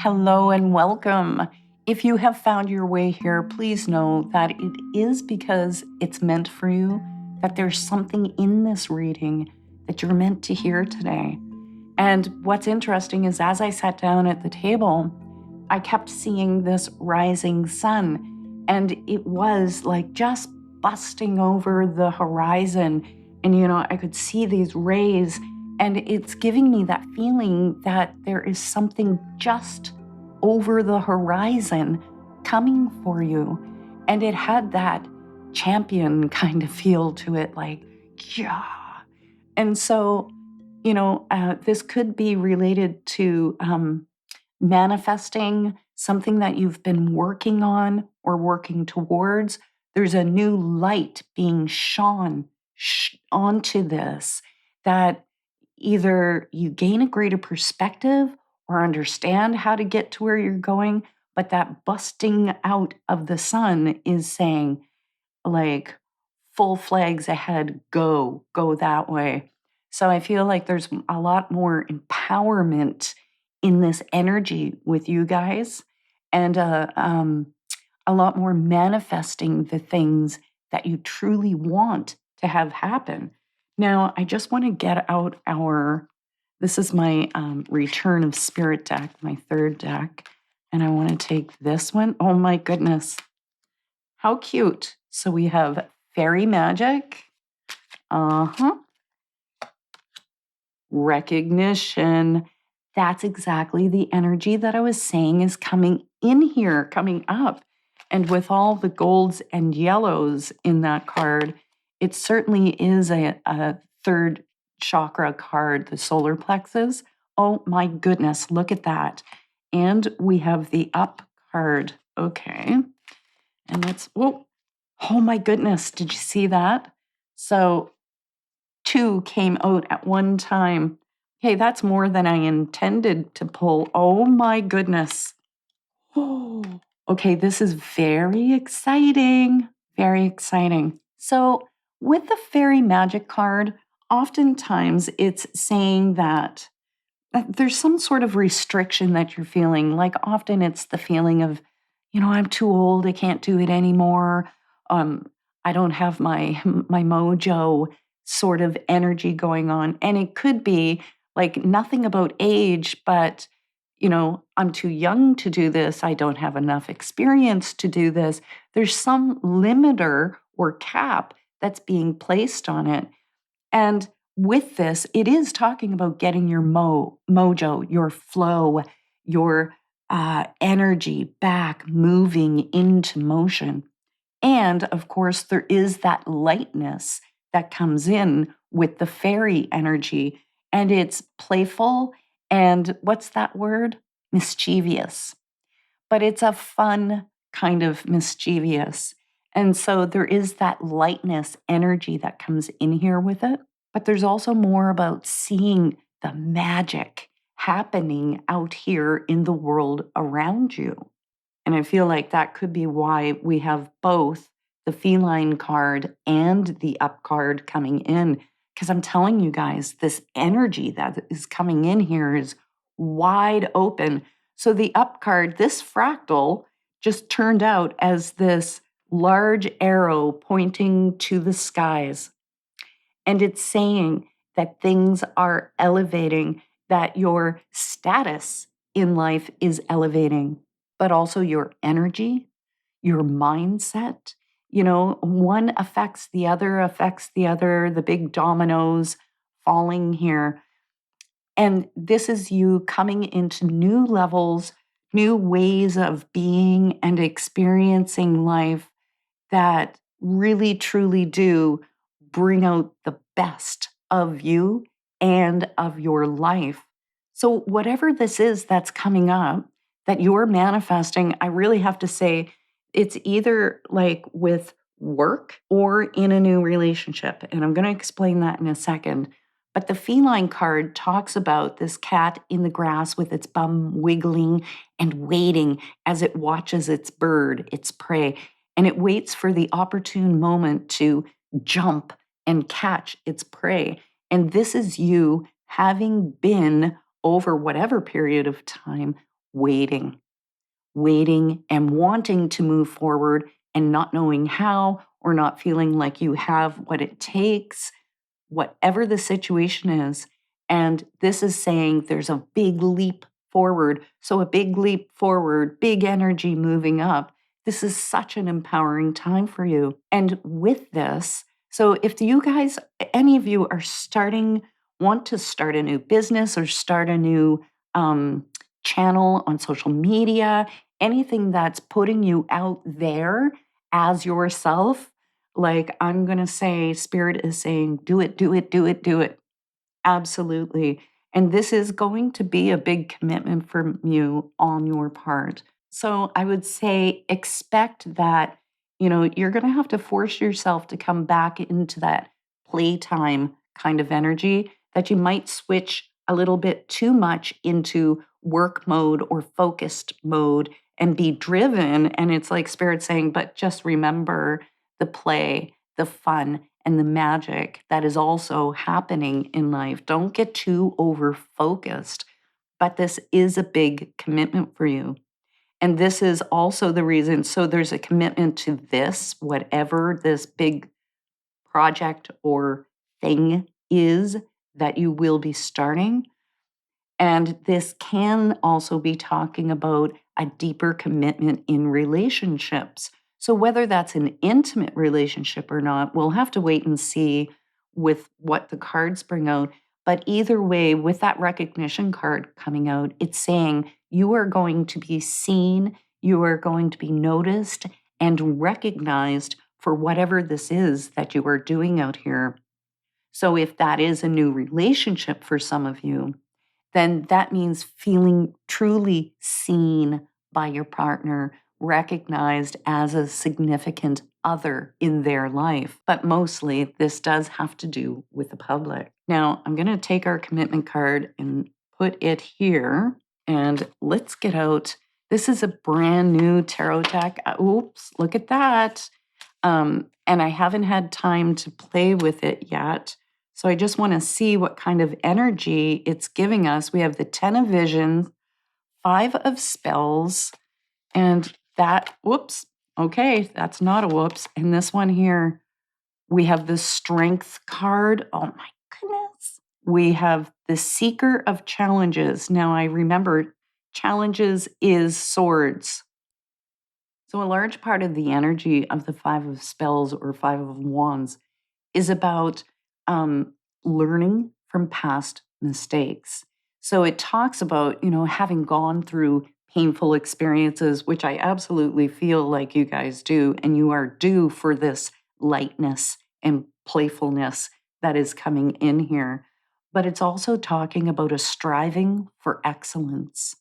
Hello and welcome. If you have found your way here, please know that it is because it's meant for you, that there's something in this reading that you're meant to hear today. And what's interesting is as I sat down at the table, I kept seeing this rising sun, and it was like just busting over the horizon. And, I could see these rays, and it's giving me that feeling that there is something just over the horizon coming for you. And it had that champion kind of feel to it, like, yeah. And so, this could be related to manifesting something that you've been working on or working towards. There's a new light being shone onto this that either you gain a greater perspective or understand how to get to where you're going, but that busting out of the sun is saying, like, full flags ahead, go that way. So I feel like there's a lot more empowerment in this energy with you guys, and a lot more manifesting the things that you truly want to have happen. Now, I just want to get out this is my Return of Spirit deck, my third deck, and I want to take this one. Oh my goodness. How cute. So we have fairy magic. Recognition. That's exactly the energy that I was saying is coming in here, coming up. And with all the golds and yellows in that card, it certainly is a third chakra card, the solar plexus. Oh my goodness, look at that. And we have the up card. Okay. And that's, oh my goodness, did you see that? So two came out at one time. Okay, that's more than I intended to pull. Oh my goodness. Oh, okay, this is very exciting. Very exciting. So, with the fairy magic card, oftentimes it's saying that there's some sort of restriction that you're feeling. Like often it's the feeling of, I'm too old, I can't do it anymore. Um, I don't have my mojo sort of energy going on. And it could be like nothing about age, but I'm too young to do this. I don't have enough experience to do this. There's some limiter or cap that's being placed on it. And with this, it is talking about getting your mojo, your flow, your energy back, moving into motion. And of course, there is that lightness that comes in with the fairy energy, and it's playful and what's that word? Mischievous. But it's a fun kind of mischievous. And so there is that lightness energy that comes in here with it. But there's also more about seeing the magic happening out here in the world around you. And I feel like that could be why we have both the feline card and the up card coming in. Because I'm telling you guys, this energy that is coming in here is wide open. So the up card, this fractal, just turned out as this large arrow pointing to the skies. And it's saying that things are elevating, that your status in life is elevating, but also your energy, your mindset. One affects the other, the big dominoes falling here. And this is you coming into new levels, new ways of being and experiencing life that really, truly do bring out the best of you and of your life. So, whatever this is that's coming up that you're manifesting, I really have to say it's either like with work or in a new relationship. And I'm going to explain that in a second. But the feline card talks about this cat in the grass with its bum wiggling and waiting as it watches its bird, its prey, and it waits for the opportune moment to jump and catch its prey. And this is you having been over whatever period of time waiting, waiting and wanting to move forward and not knowing how or not feeling like you have what it takes, whatever the situation is. And this is saying there's a big leap forward. So, a big leap forward, big energy moving up. This is such an empowering time for you. And with this, so if you guys, any of you are starting, want to start a new business or start a new channel on social media, anything that's putting you out there as yourself, like I'm going to say, Spirit is saying, do it, do it, do it, do it. Absolutely. And this is going to be a big commitment from you on your part. So I would say expect that, you're going to have to force yourself to come back into that playtime kind of energy that you might switch a little bit too much into work mode or focused mode and be driven. And it's like Spirit saying, but just remember the play, the fun, and the magic that is also happening in life. Don't get too over focused, but this is a big commitment for you. And this is also the reason. So there's a commitment to this, whatever this big project or thing is that you will be starting. And this can also be talking about a deeper commitment in relationships. So, whether that's an intimate relationship or not, we'll have to wait and see with what the cards bring out. But either way, with that recognition card coming out, it's saying you are going to be seen, you are going to be noticed and recognized for whatever this is that you are doing out here. So, if that is a new relationship for some of you, then that means feeling truly seen by your partner, recognized as a significant other in their life. But mostly, this does have to do with the public. Now, I'm going to take our commitment card and put it here, and let's get out. This is a brand new tarot deck. Oops, look at that. And I haven't had time to play with it yet. So I just want to see what kind of energy it's giving us. We have the 10 of visions, 5 of spells, and that, whoops, okay, that's not a whoops. And this one here, we have the strength card. Oh my goodness. We have the seeker of challenges. Now I remember challenges is swords. So a large part of the energy of the 5 of spells or 5 of wands is about learning from past mistakes. So it talks about, having gone through painful experiences, which I absolutely feel like you guys do, and you are due for this lightness and playfulness that is coming in here. But it's also talking about a striving for excellence,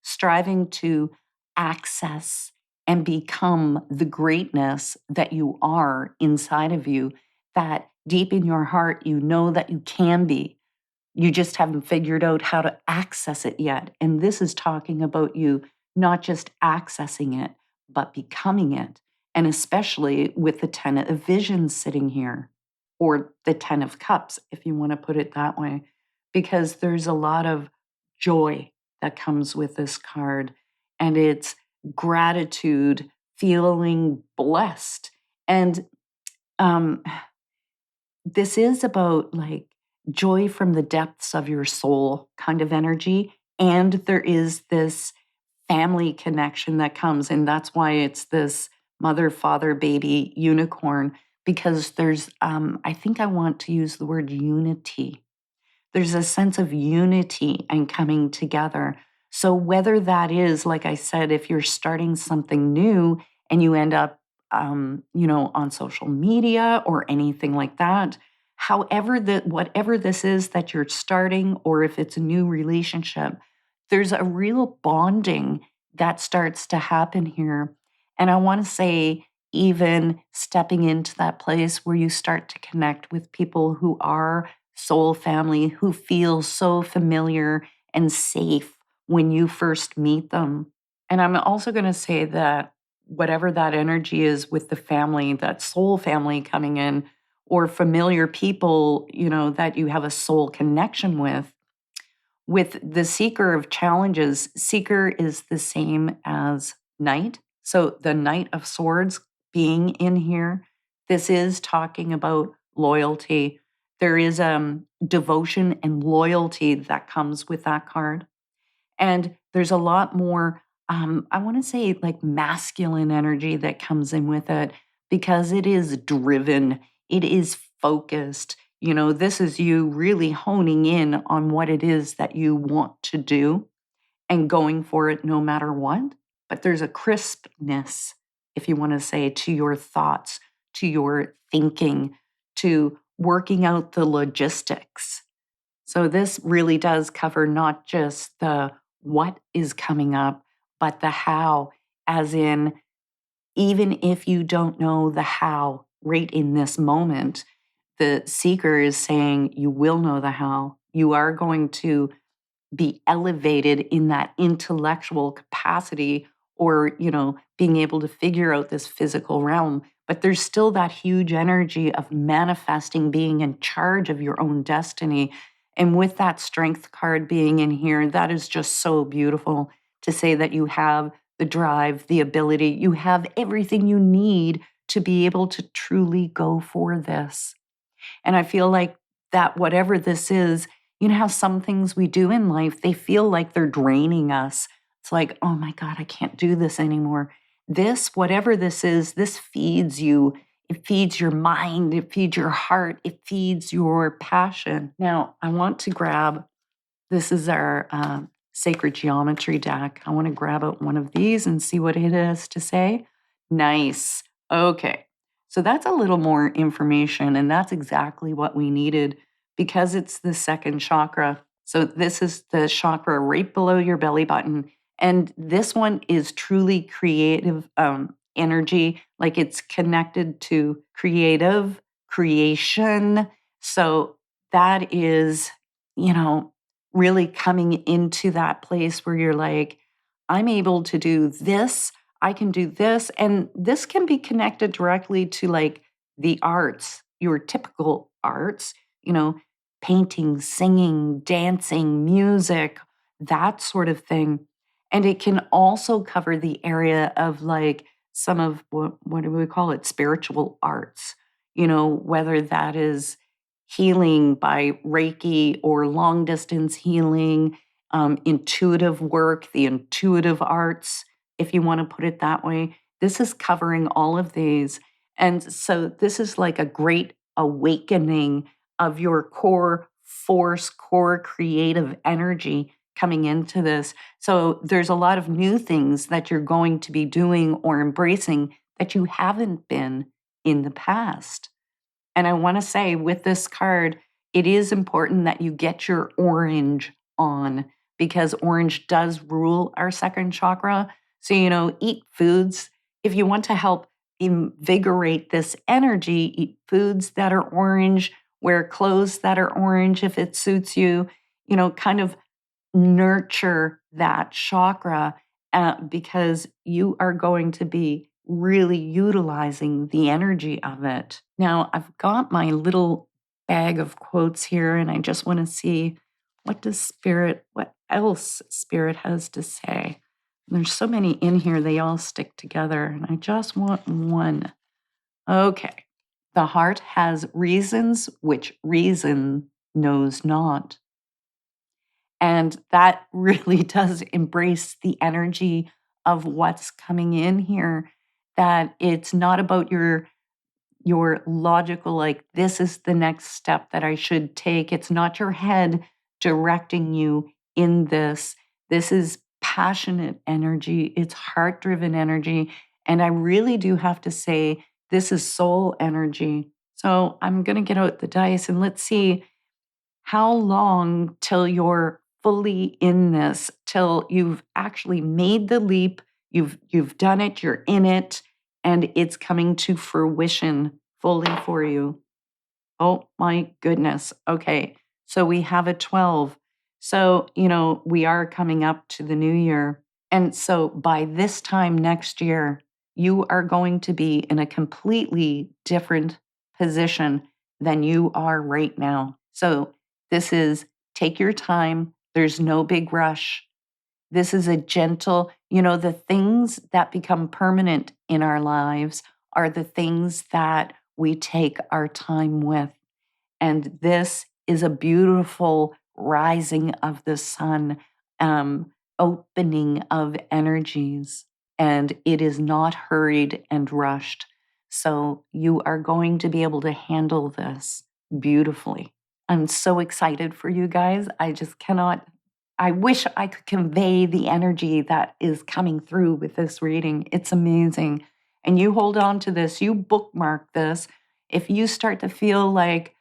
striving to access and become the greatness that you are inside of you, that deep in your heart, you know that you can be. You just haven't figured out how to access it yet. And this is talking about you not just accessing it, but becoming it. And especially with the 10 of visions sitting here, or the 10 of cups, if you want to put it that way, because there's a lot of joy that comes with this card. And it's gratitude, feeling blessed. And um, this is about like joy from the depths of your soul kind of energy. And there is this family connection that comes. And that's why it's this mother, father, baby unicorn, because there's, I think I want to use the word unity. There's a sense of unity and coming together. So, whether that is, like I said, if you're starting something new and you end up, on social media or anything like that, however, whatever this is that you're starting, or if it's a new relationship, there's a real bonding that starts to happen here. And I want to say, even stepping into that place where you start to connect with people who are soul family, who feel so familiar and safe when you first meet them. And I'm also going to say that whatever that energy is with the family, that soul family coming in, or familiar people, that you have a soul connection with, with the seeker of challenges, seeker is the same as knight. So the Knight of Swords being in here, this is talking about loyalty. There is devotion and loyalty that comes with that card. And there's a lot more, I want to say, like masculine energy that comes in with it because it is driven, it is focused. You know, this is you really honing in on what it is that you want to do and going for it no matter what. But there's a crispness, if you want to say, to your thoughts, to your thinking, to working out the logistics. So this really does cover not just the what is coming up, but the how, as in, even if you don't know the how right in this moment, the seeker is saying you will know the how. You are going to be elevated in that intellectual capacity or, being able to figure out this physical realm. But there's still that huge energy of manifesting, being in charge of your own destiny. And with that strength card being in here, that is just so beautiful to say that you have the drive, the ability, you have everything you need to be able to truly go for this. And I feel like that whatever this is, you know how some things we do in life, they feel like they're draining us. It's like, oh my God, I can't do this anymore. This, whatever this is, this feeds you. It feeds your mind, it feeds your heart, it feeds your passion. Now, I want to grab, this is our sacred geometry deck. I want to grab out one of these and see what it has to say. Nice. Okay. So that's a little more information, and that's exactly what we needed because it's the second chakra. So this is the chakra right below your belly button. And this one is truly creative energy, like it's connected to creative creation. So that is, you know, really coming into that place where you're like, I'm able to do this, I can do this. And this can be connected directly to like the arts, your typical arts, painting, singing, dancing, music, that sort of thing. And it can also cover the area of like some of what do we call it? Spiritual arts, whether that is healing by Reiki or long distance healing, intuitive work, the intuitive arts, if you want to put it that way. This is covering all of these. And so this is like a great awakening of your core force, core creative energy coming into this. So there's a lot of new things that you're going to be doing or embracing that you haven't been in the past. And I want to say with this card, it is important that you get your orange on because orange does rule our second chakra. So, eat foods. If you want to help invigorate this energy, eat foods that are orange, wear clothes that are orange if it suits you, kind of nurture that chakra because you are going to be really utilizing the energy of it. Now, I've got my little bag of quotes here, and I just want to see what else Spirit has to say. There's so many in here, they all stick together, and I just want one. Okay. The heart has reasons which reason knows not. And that really does embrace the energy of what's coming in here, that it's not about your logical, like, this is the next step that I should take. It's not your head directing you in this. This is passionate energy, it's heart driven energy. And I really do have to say, this is soul energy. So I'm going to get out the dice and let's see how long till you're fully in this, till you've actually made the leap, you've done it, you're in it, and it's coming to fruition fully for you. Oh my goodness. Okay. So we have a 12. So, we are coming up to the new year. And so by this time next year, you are going to be in a completely different position than you are right now. So this is take your time. There's no big rush. This is a gentle, the things that become permanent in our lives are the things that we take our time with. And this is a beautiful rising of the sun, opening of energies, and it is not hurried and rushed. So you are going to be able to handle this beautifully. I'm so excited for you guys. I just cannot. I wish I could convey the energy that is coming through with this reading. It's amazing. And you hold on to this, you bookmark this. If you start to feel like,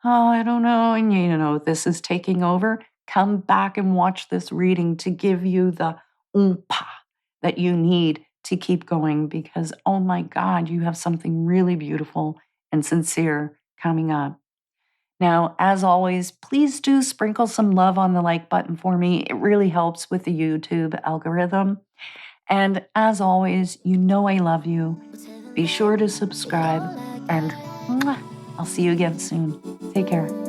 oh, I don't know, and this is taking over, come back and watch this reading to give you the oompa that you need to keep going because, oh my God, you have something really beautiful and sincere coming up. Now, as always, please do sprinkle some love on the like button for me. It really helps with the YouTube algorithm. And as always, I love you. Be sure to subscribe and mwah, I'll see you again soon. Take care.